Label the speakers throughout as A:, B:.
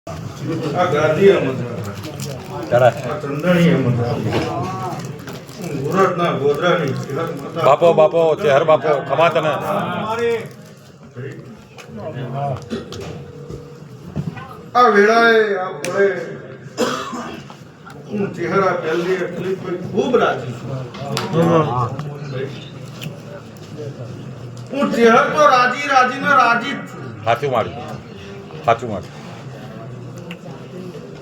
A: આ ગાદી
B: ચડા
A: ચંદણી મુરતના ગોધરાની
B: બાપો બાપો ચેહર બાપો ખમા તને
A: આ વેળાએ આ પડે હું ચહેરા પહેલી ક્લિપ પર ખૂબ રાજી છું હું ચહેર તો રાજી રાજી જ છું
B: સાચું મારી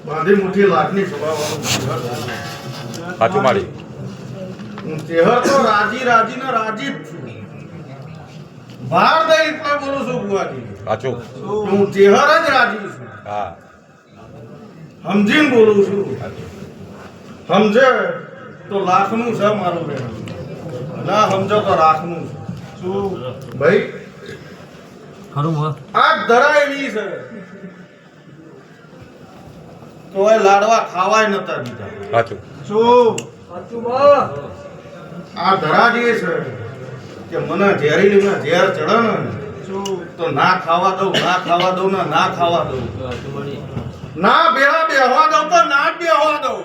A: બાંધી મુઠ્ઠી લાખની સ્વભાવવાળું
B: સાચું મારી
A: હું ચહેર તો રાજી જ છું બહાર દઈ એટલે બોલું છું બુઆજી
B: સાચું
A: હું ચહેર જ રાજી છું
B: હા
A: સમજીને બોલું છું સમજે તો લાખનું છે મારું બેન ના સમજો તો રાખનું છે શું ભાઈ
C: ખરું હા
A: આ ધરા એવી છે તો એ લાડવા ખાવાય નતા દીધા
B: સાચું
A: આ ધરા જે છે કે મને ઝેરીલીમાં ઝેર ચડે ને તો ના ખાવા દઉં ને ના ખાવા દઉં ના બેહવા દઉં તો ના જ બેહવા દઉં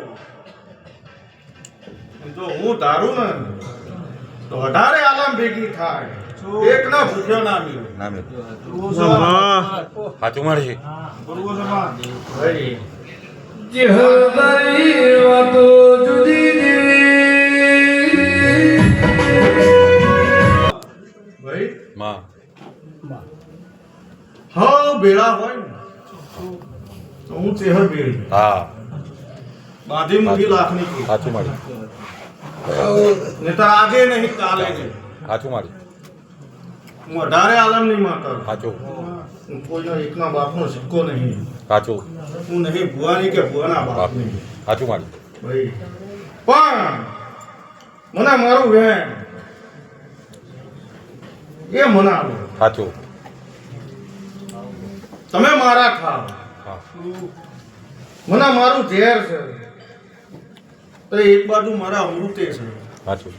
A: જો હું ધારું ને તો 18 આલમ ભેગી થાય એક ના ભૂખ્યો ના મિલે
B: નામ સાચું મારી
A: ભાઈ ભાઈ
B: માં
A: હા ભેળા હોય ને તો હું ચહેર ભેળી
B: હા
A: બાંધી મૂકી લાખની કી.
B: સાચું મારી
A: નહીં તો આજે નહીં કાલે નહીં
B: સાચું મારી
A: હું 18 આલમ ની માતા
B: સાચું
A: હું કોઈના એકના બાપનો સિક્કો નહીં
B: સાચું
A: હું નહીં ભુવાની કે ભુવાના
B: બાપ
A: બાપની
B: સાચું મારી
A: ભાઈ પણ મને મારું વેણ એ મનાવો
B: સાચું
A: તમે મારા ખાવ
B: હા
A: મને મારું ઝેર છે તો એક બાજુ મારા અમૃતે છે
B: સાચું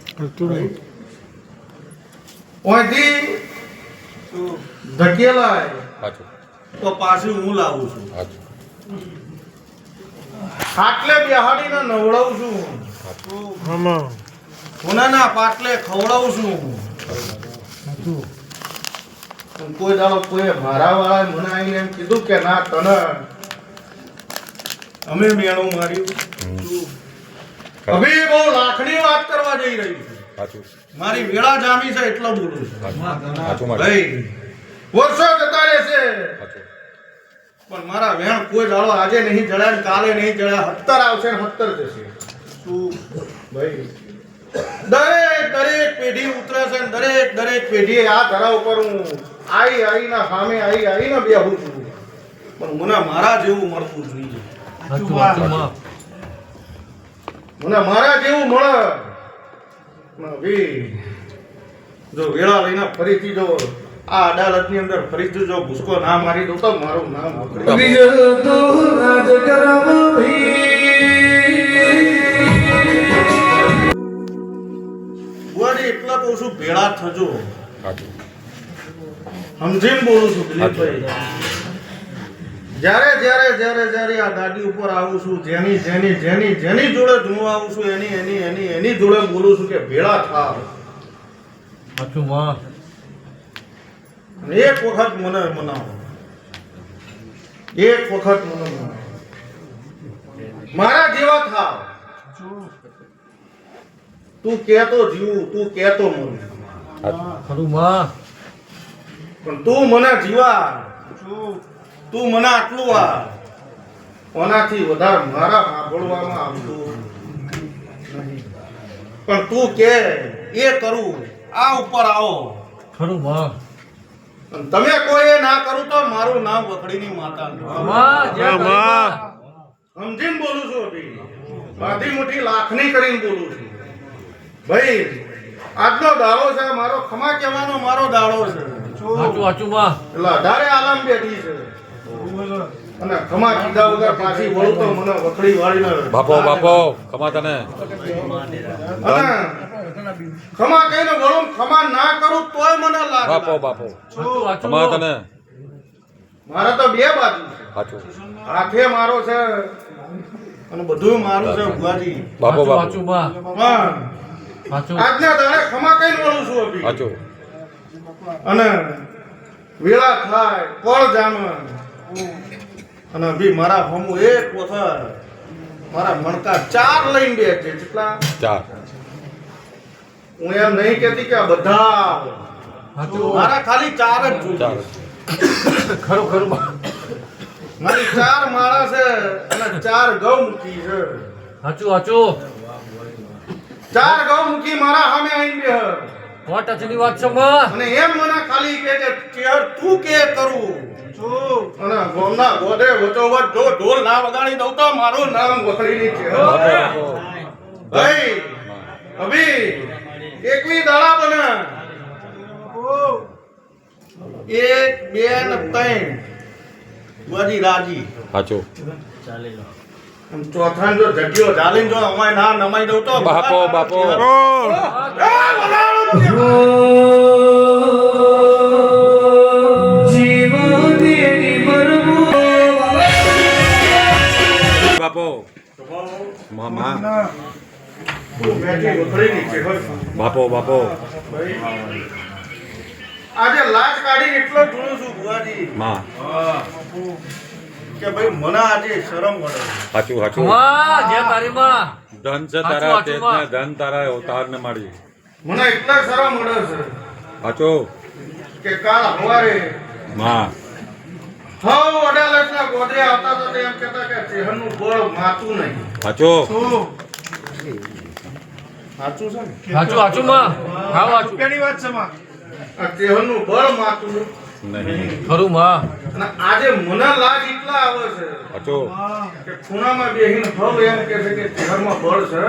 A: ઓયથી ધકેલાય
B: સાચું
A: તો પાછી હું લાવું છું
B: સાચું
A: ખાટલે બેહાડીને નવડાવું છું કોનાના પાટલે ખવડાવું છું પણ કોઈ દાડો કોઈ મારા વાળા મને આવીને એમ કીધું કે ના તને અમે મેણું માર્યું અભી બહુ લાખની વાત કરવા જઈ રહી છું
B: સાચું
A: મારી વેળા જામી છે એટલો બોલું છું
B: સાચું મારી
A: ભાઈ વર્ષો જતા રહેશે
B: સાચું
A: પણ મારા વેણ કોઈ દાડો આજે નહીં જડ્યા ને કાલે નહીં જડ્યા 70 આવશે ને 70 જશે શું ભાઈ દરેક પેઢી ઉતરે છે ને દરેક પેઢીએ આ ધરા ઉપર હું આઈના સામે આવીને બેહું છું પણ મને મારા જેવું મળવું જોઈએ મને મારા જેવું મળે જો વેળા લઈને ફરીથી જો આ અદાલતની અંદર ફરીથી જો ભૂસકો ના મારી દઉં તો મારું નામ બુઆજી એટલા કહું છું ભેળા થજો
B: સાચું
A: સમજીને બોલું છું દિલીપભાઈ જ્યારે આ ગાડી ઉપર આવું છું જેની જોડે હું આવું છું એની જોડે બોલું છું કે ભેળા થાવ
C: સાચું માં
A: અને એક વખત મને મનાવો મારા જેવા થાવ તું કહેતો જીવું તું કહેતો મરું
C: ખરું માં
A: પણ તું મને જીવા તું મને આટલું આ ઓનાથી વધારે મારા સાંભળવામાં આવતું નહીં પણ તું કે એ કરું આ ઉપર આવો
C: ખરું માં
A: અને તમે કોઈ ના કરું તો મારું નામ વખડીની માતા સમજીને બોલું છું અભી બાધી મોટી લાખની કરીને બોલું છું ભાઈ આજનો દાડો છે મારો ખમા કહેવાનો મારો દાડો છે
C: સાચું માં
A: એટલે 18 આલમ બેઠી છે અને ખમા કીધા વગર પાછી વળું તો મને વખડી વાળીને
B: બાપો ખમા તને
A: અને ખમા કહીને વળું ખમા ના કરું તોય મને લાગે
B: બાપો ખમા તને
A: મારે તો બે બાજુ છે.
B: સાચું
A: હાથે મારો છે અને બધું મારું છે ભુવાજી.
B: બાપો
C: સાચું
B: બાપો
C: સાચું માં
A: પણ
C: સાચું
A: આજના દાડે ખમા કઈ વળું છું અભી.
B: સાચું
A: અને વેળા થાય પળ જામે અને અભી મારા હમુ એક વખત મારા મણકા 4 લઈને બે છે. કેટલા?
B: 4
A: હું એમ નહીં કહેતી કે આ બધા
C: સાચું
A: મારા ખાલી 4 જ
B: 4
A: જોઈએ.
C: ખરું ખરું માં
A: મારી 4 માળા છે અને 4 ગૌમુખી છે.
C: સાચું સાચું
A: 4 ગૌમુખી મારા સામે આવીને બેહ.
C: ટચની વાત છે માં
A: અને એમ મને ખાલી કે ચેહર તું કે કરું અને ગોમના ગોદે વચોવચ જો ઢોલ ના વગાડી દઉં તો મારું નામ વખડીની છે.
B: બાપો
A: ભાઈ અભી એકવી દાડા બને 1 2 ને 3 બધી રાજી.
B: સાચું
A: આમ ચોથા જો જગ્યો જાલીને જો અમાય ના નમાઈ દઉં તો
B: બાપો બાપો
A: એ વલાળો છે.
B: બાપો મામા
A: તું બેઠી વખડીની છે બસ.
B: બાપો બાપો
A: આજે લાજ કાઢીને એટલો જોઉં છું ભુવાજી
B: માં
A: કે ભાઈ મને આજે શરમ પડે.
B: સાચું સાચું
C: માં જય તારી માં
B: ધન છે
C: સાચું,
B: તારા
C: સાચું,
B: તેજ
C: માં.
B: ને ધન તારા અવતાર ને માડી
A: મને એટલા શરમ પડે છે
B: સાચું
A: કે કાલ સવારે
B: માં
A: અડાલજના ગોદરે આવતા હતા તો એમ કહેતા કે ચેહરનું બળ માતું નહીં.
B: સાચું
A: સાચું છે ને?
C: સાચું સાચું માં હા સાચું
A: આ ચેહરનું બળ માતું
B: નહીં
C: ખરું માં
A: અને આજે મને લાજ એટલા આવે છે
B: સાચું
A: કે ખૂણામાં બેહીને ભવ એમ કહે છે કે ચેહરમાં બળ છે.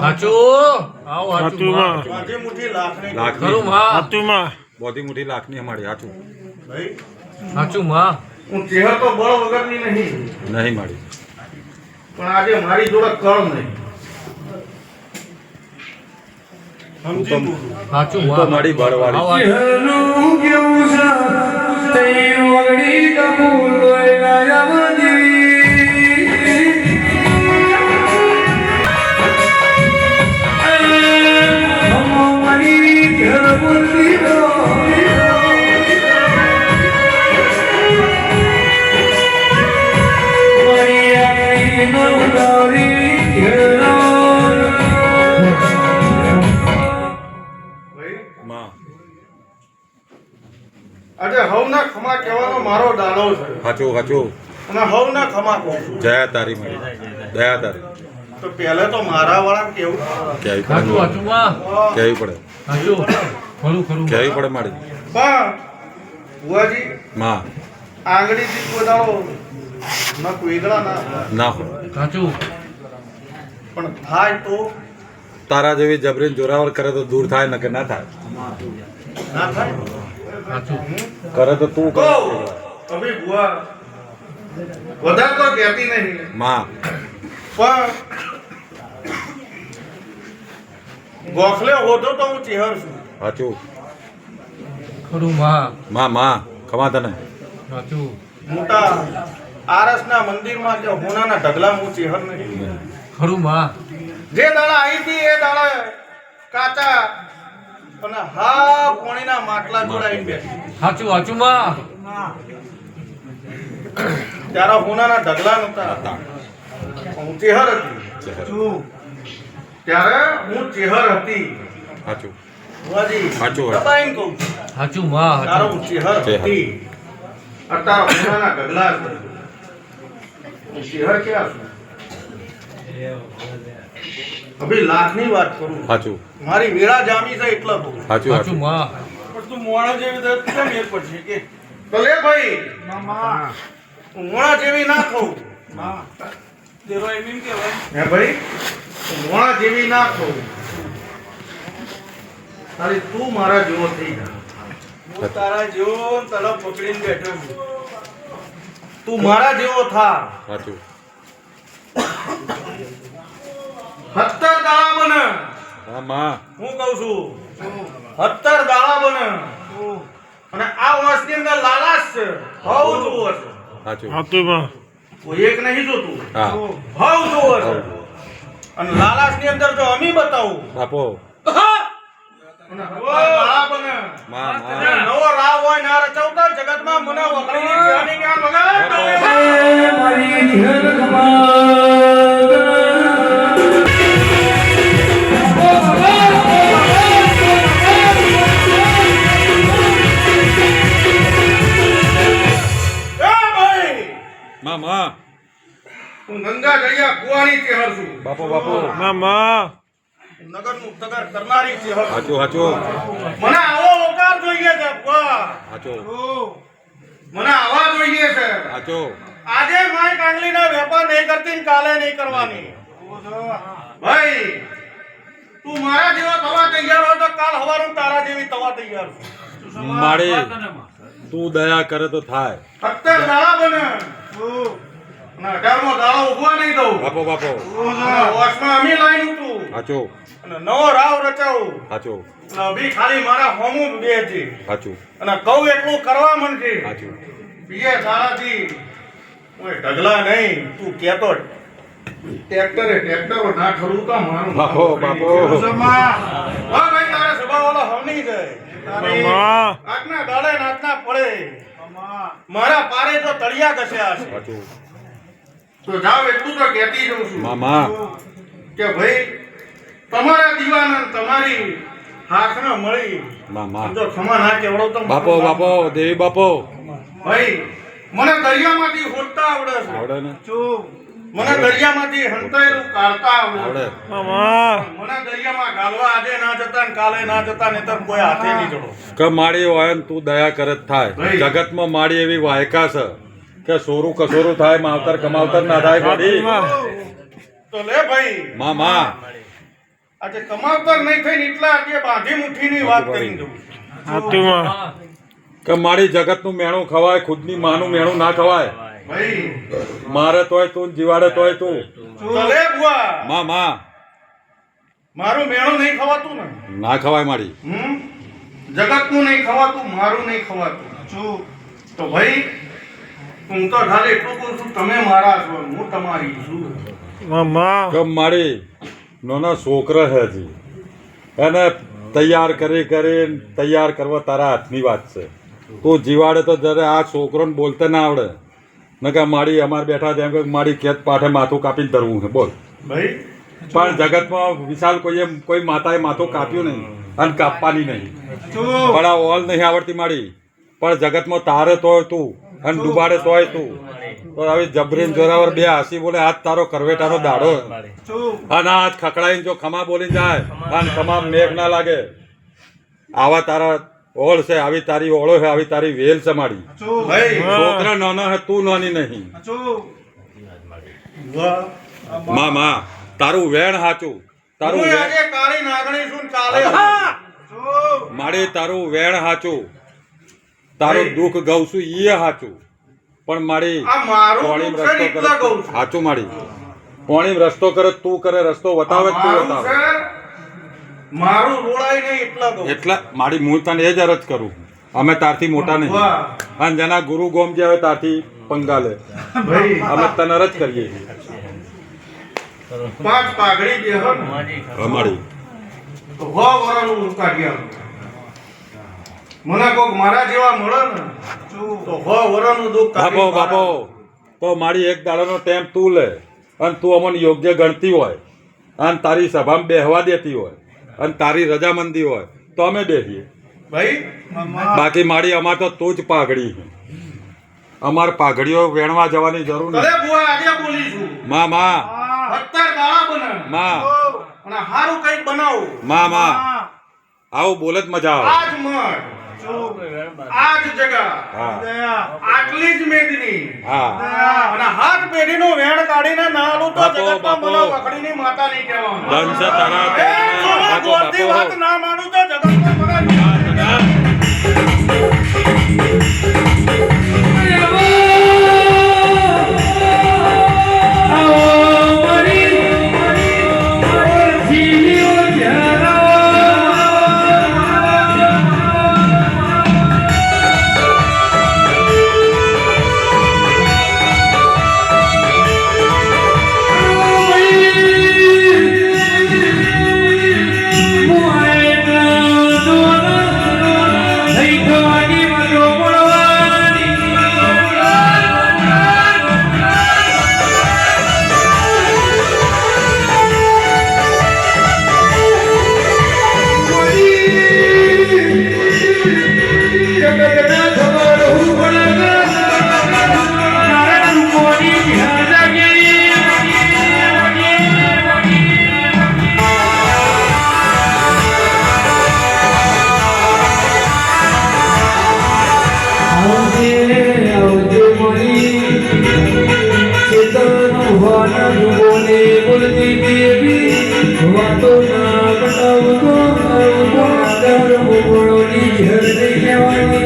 C: સાચું આવો સાચું માં
A: માજી મુઠ્ઠી લાખની.
B: લાખની
C: ખરું માં
B: બોધી મોટી લાખની અમારી સાચું
A: ભાઈ
C: સાચું માં
A: હું ચેહર તો બળ વગરની નહીં
B: નહીં માડી
A: પણ આજે મારી જોડે કળ નહીં.
B: હું તો
C: સાચું
B: હું તો
C: માં
B: માડી બળવાળી
C: આવો
A: ભાઈ
B: માં
A: આજે હવના ખમા કહેવાનો મારો દાડો છે
B: સાચું સાચું
A: અને હવના ખમા કહું છું.
B: જય તારી માડી દયા તારી
A: તો પહેલા તો મારા વાળા કેવું
B: કેવી
C: સાચું
B: પડે
C: સાચું માં
B: કેવી પડે
C: સાચું ખરું ખરું
B: કેવી પડે માડી
A: પણ ભુવાજી
B: માં
A: આંગળીથી કોઈ દાડો ન વેગળા ના હોય.
B: ના હોય
C: સાચું
A: પણ થાય તો
B: તારા જેવી જબરીન જોરાવર કરે તો દૂર થાય ને કે ના થાય
A: ના થાય.
C: સાચું
B: કરે તો તું
A: કહો
B: કરે
A: અભી ભુવા વધારે તો કહેતી નહીં
B: માં
A: પણ ગોખલે હોતો તો હું ચેહર છું.
B: સાચું
C: ખરું માં
B: માં ખમા તને
C: સાચું
A: મોટા આરસના મંદિરમાં કે હોનાના ઢગલા હું ચેહર નહીં.
C: ખરું માં
A: જે દાડા આવી હતી એ દાડા કાચા અને હા પાણીના માટલા જોડાઈને બેઠી.
C: સાચું સાચું માં
A: ત્યારે હોનાના ઢગલા નતા. હું ચેહર હતી.
B: ચહેર.
A: ત્યારે હું ચેહર હતી.
B: સાચું
A: ભુવાજી,
B: સાચું.
A: દબાઈને કહું છું.
C: સાચું માં
A: ત્યારે હું ચેહર
B: ચેહર.
A: હતી. અત્યારે હોનાના ઢગલા છે. હું ચેહર ક્યાં છું? અભી લાખની વાત કરું.
B: સાચું
A: મારી વેળા જામી છે એટલા કહું.
B: સાચું
C: સાચું માં
A: પણ તું મોણા જેવી તો કેમ એ પડશે કે તો લે ભાઈ હું મોણા જેવી ના થઉં. તેરો એમ કહેવાય હે ભાઈ હું મોણા જેવી ના થઉં. ખાલી તું મારા જેવો થઈ જા. હું તારા જેવો તલબ પકડીને બેઠો છું. તું મારા જેવો થા.
B: સાચું
A: 70 દાડા બને.
B: હા માં
A: હું કહું છું 70 દાડા બને અને આ વર્ષની અંદર લાલાશ છે ભાવ જોવો છે
B: સાચું
A: કોઈ એક નહીં જોતું
B: હા
A: ભાવ જોવો છે અને લાલાશ ની અંદર જો અમી બતાવું
B: બાપો
A: અને ગાળા બને
B: માં
A: અને નવો રાવ હોય ના રચવતા જગતમાં મને વખરીની કહેવાની જ્ઞાન વગર
B: માં
A: હું ગંગા દરિયા કુવાની ચેહર છું
B: બાપો બાપો
A: નગરનું તગર કરનારી ચેહર છું.
B: સાચું
A: મને આવો અવતાર જોઈએ છે બુઆ.
B: સાચું
A: મને આવા જોઈએ છે
B: સાચું
A: આજે માય કાંગલીના વેપાર નહીં કરતી ને કાલે નહીં કરવાની ભાઈ તું મારા જેવા થવા તૈયાર હોય તો કાલ હવારું તારા જેવી થવા તૈયાર છું.
B: મારી તું દયા કરે તો થાય
A: 17 દાડા બને અને 18મો દાડો ઉભવા નહીં દઉં
B: બાપો બાપો
A: અને વર્ષમાં અમી લાઈન તું
B: સાચું
A: અને નવો રાવ રચાવું
B: સાચું
A: અને અભી ખાલી મારા હોમું બેજે
B: સાચું
A: અને કહું એટલું કરવા માંડજે
B: સાચું
A: બીજે દાડાથી ઓય ઢગલા નહીં તું કેતો ટ્રેક્ટરો ના ઠરવું તો મારું
B: બાપો બાપો
A: હા ભાઈ તારે સભાવાળો હવની જાય આજના દાડે ને આજના પડે મારા પારે તો તળિયા ઘસ્યા છે
B: સાચું
A: તો જાવ એટલું તો કહેતી જઉં છું
B: મામા
A: કે ભાઈ તમારા દીવાના ને તમારી હાથના મળી
B: મામા
A: જો ખમા ના કેવડો તો
B: બાપો બાપો દેવી બાપો
A: ભાઈ મને દરિયામાંથી હોદતા આવડે છે
B: આવડે ને
A: મને દરિયામાંથી હંતાયેલું કાઢતા આવડે
B: આવડે
A: મને દરિયામાં ગાલવા આજે ના જતા ને કાલે ના જતા નહીતર કોઈ હાથે નહીં જડો
B: કે માડી હોય ને તું દયા કરે જ થાય
A: ભાઈ.
B: જગતમાં માડી એવી વાયકા છે કે સોરું કસોરું થાય માવતર કમાવતર ના થાય માડી
A: તો લે ભાઈ
B: મામા
A: આજે કમાવતર નહીં થઈને એટલા આજે બાંધી મુઠ્ઠીની વાત કરીને જવું
B: કે મારી જગતનું મેણું ખવાય ખુદની માનું મેણું ના ખવાય
A: ભાઈ
B: મારે તોય તું જીવાડે તોય તું
A: તો લે બુઆ
B: મામા
A: મારું મેણું નહીં ખવાતું ને
B: ના ખવાય મારી
A: જગતનું નહીં ખવાતું મારું નહીં ખવાતું તો ભાઈ હું તો ખાલી એટલું કહું છું તમે મારા છો હું તમારી છું
B: કે મારી નાના છોકરા છે હજી એને તૈયાર તૈયાર કરવા તારા હાથની વાત છે તું જીવાડે તો જ્યારે આ છોકરોને બોલતા ના આવડે ને કે મારી અમારે બેઠા તેમ કે મારી ખેત પાઠે માથું કાપીને ધરવું છે બોલ
A: ભાઈ
B: પણ જગતમાં વિશાલ કોઈ માતાએ માથું કાપ્યું નહીં અને કાપવાની નહીં પણ આ ઓલ નહીં આવડતી મારી પણ જગતમાં તારે તોય તું અને ડુબાડે તોય તું તો હવે જબરીન જોરાવર બે હાસી બોલે આજ તારો કરવેટાનો દાડો અને આજ ખકડાઈને જો ખમા બોલી જાય અને ખમા મેઘ ના લાગે આવા તારા ઓળ છે આવી તારી ઓળો છે આવી તારી વેલ છે મારી
A: ભાઈ
B: છોકરા નાનો હે તું નાની નહીં માં તારું વેણ હાચું તારું
A: હું
B: વેણ
A: આજે કાળી નાગણી છું ને કાલે
B: મારે તારું વેણ હાચું તારું દુઃખ ગઉં છું ઈ હાચું પણ મારી
A: આ મારું
B: પોણીમ
A: દુઃખ છે ને
B: રસ્તો
A: એટલા
B: કરે
A: કહું છું.
B: હાચું મારી પોણીમ રસ્તો કરે તું કરે રસ્તો બતાવે તું
A: મારું
B: બતાવે
A: છે, મારું રોડાય નહીં એટલા કહું
B: એટલે મારી હું તને એ જ અરજ કરું અમે તારથી મોટા નહીં
A: વાહ.
B: અને જેના ગુરુ ગોમ જે આવે તારથી પંગા લે
A: ભાઈ
B: અમે તને અરજ કરીએ છીએ.
A: 5 પાઘડી બેહો ને
B: અમારી
A: તો 100 વરાનું કાઢી આલું. મને કોક મારા જેવા મળે ને તો 100 વરાનું દુઃખ
B: બાપો
A: કાઢી
B: બાપો તો મારી એક દાડાનો ટેમ તું લે અને તું અમને યોગ્ય ગણતી હોય અને તારી સભામાં બેહવા દેતી હોય અને તારી રજામંદી હોય તો અમે બેસીએ
A: ભાઈ
B: બાકી મારી અમાર તો તું જ પાઘડી છે. અમાર પાઘડીઓ વેણવા જવાની જરૂર
A: તને
B: નથી
A: બુઆ આજે બોલી છું
B: માં માં
A: 17 દાડા બને
B: માં
A: અને હારું કંઈક બનાવું
B: માં માં આવું બોલે જ મજા આવે
A: આજ મઠ આજ જગા
B: હા
A: આટલી જ મેદની
B: હા
A: અને હાથ પેઢીનું વેણ કાઢીને ના આલું તો
B: બાપો,
A: જગતમાં
B: બાપો.
A: મને વખડીની માતા નહીં કહેવાનું.
B: ધન છે તારા
A: એ જોવા
B: બાપો,
A: ગોળથી
B: બાપો.
A: વાત ના માનું તો જગતમાં મને
D: ભગવાન બોલે બોલતી દેવી વાતો ના બતાવતો દર બોલોની ઝર નહીં લેવાની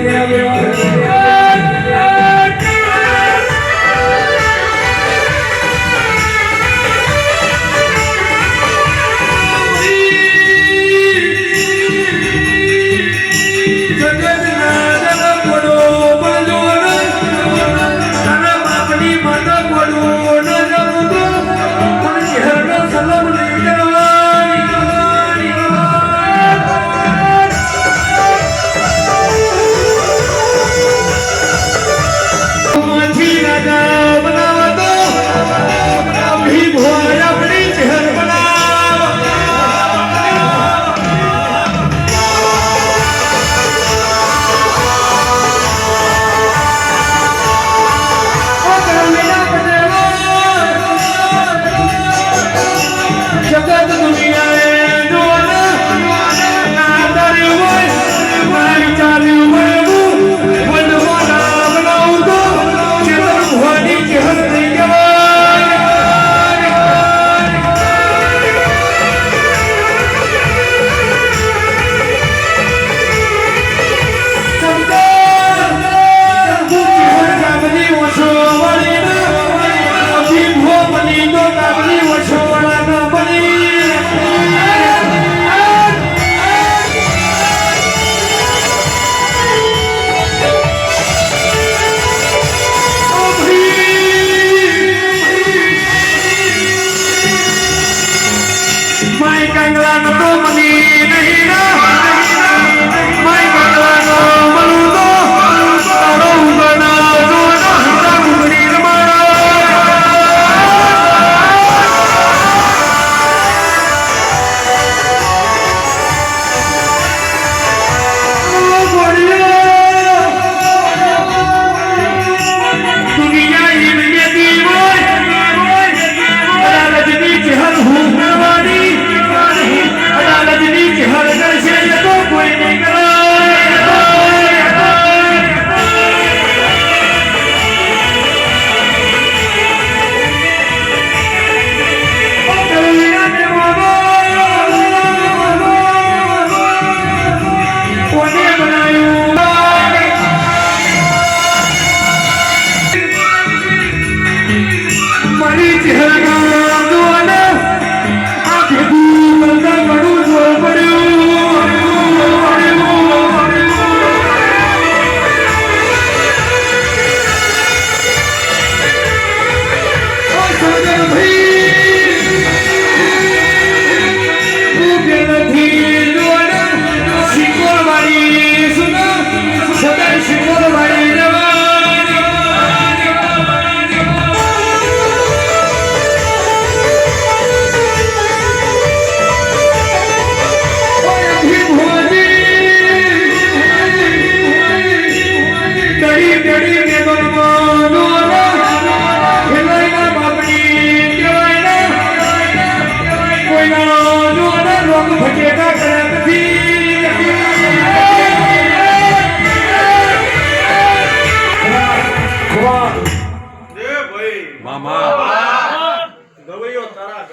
A: ગવૈયો તારા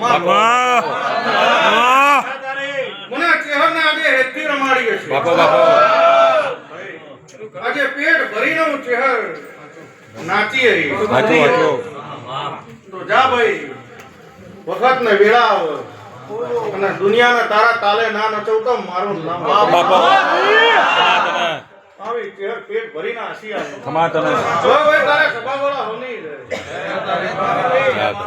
B: બાપા
A: મને ચહેરના આજે હેતથી રમાડી છે
B: બાપા બાપા
A: આજે પેટ ભરીને હું ચહેર નાચી રહી
B: વાંચો વાંચો
A: તો જા ભાઈ વખત ને વેળા આવે અને દુનિયાના તારા તાલે ના નચવતો મારું નામ
B: બાપા
A: આવી ચહેર પેટ ભરીને હસી આવે
B: ખમા તને
A: જો ભાઈ તારે સભાવાળા હોની રે
B: યાદ